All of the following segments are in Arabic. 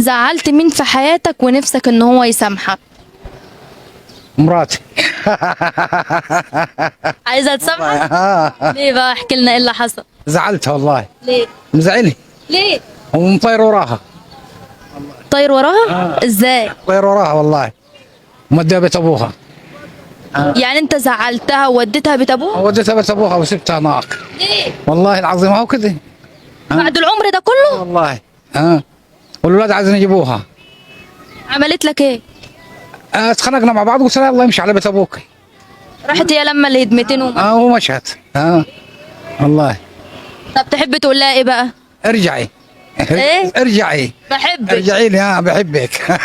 زعلت مين في حياتك ونفسك ان هو يسامحك؟ مراتي. عايزة تسامحك؟ ليه بقى؟ احكي لنا ايه اللي حصل. زعلتها والله. ليه؟ مزعلني ليه؟ ومطير وراها. طاير وراها؟ ازاي؟ طير وراها والله. ومديها بيت ابوها. يعني انت زعلتها ووديتها بيت ابوها؟ وديتها بيت ابوها وسبتها هناك. ليه؟ والله العظيم هو كذا. بعد العمر ده كله؟ والله. والولاد عايزين يجيبوها. عملت لك ايه؟ اتخانقنا مع بعض وقلت لها يلا امشي على بيت ابوك. راحت هي لما الهدمتين ومشت. والله. طب تحب تقول لها ايه بقى؟ ارجعي. ايه؟ ارجعي. بحبك. ارجعي لي. بحبك.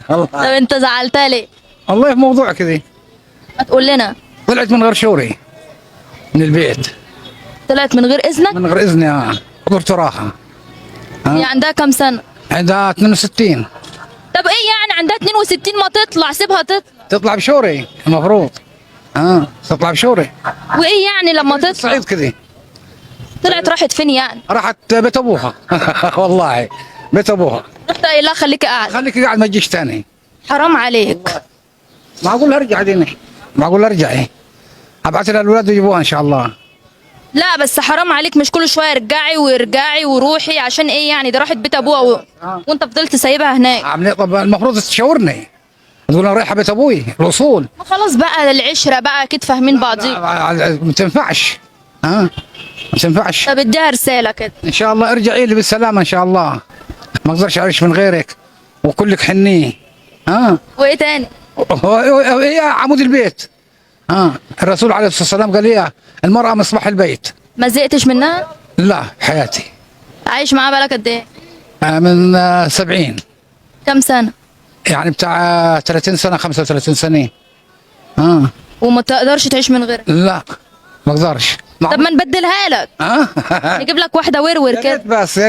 طب انت زعلتها ليه؟ والله في موضوع كذا. ما تقول لنا. طلعت من غير شوري من البيت. طلعت من غير اذنك؟ من غير اذني. قدرت وراها. هي عندها كام سنة؟ عندها 62. طب ايه يعني عندها 62 ما تطلع، سيبها تطلع. تطلع بشوري المفروض. تطلع بشوري. وايه يعني لما تطلع؟ صعيد كذا. طلعت راحت فين يعني؟ راحت بيت ابوها. والله بيت ابوها. رحت قايل لها خليكي قاعد. خليكي قاعد ما تجيش ثاني. حرام عليك. ما اقول لها ارجعي ديني. ما اقول لها ارجعي. ابعث لها الاولاد يجيبوها ان شاء الله. لا بس حرام عليك، مش كل شويه ارجعي وارجعي وروحي عشان ايه يعني؟ ده راحت بيت ابوها وانت فضلت سايبها هناك. طب المفروض تشاورني. تقول انا رايحه بيت ابوي الاصول. ما خلاص بقى العشره بقى اكيد فاهمين بعضين. ما تنفعش. ما تنفعش. طب اديها رساله كده. ان شاء الله ارجعي لي بالسلامه ان شاء الله. ما اقدرش اعيش من غيرك وكلك حنيه. وايه تاني؟ هي عمود البيت. الرسول عليه الصلاه والسلام قال لي المراه مصباح البيت. ما زهقتش منها؟ لا حياتي. عايش معاها بقالك قد ايه؟ من 70. كام سنه؟ يعني بتاع 30 سنه 35 سنه. وما تقدرش تعيش من غيرها؟ لا ما اقدرش. طب ما نبدلها لك. نجيب لك واحده ورور كده. بس يا ريت.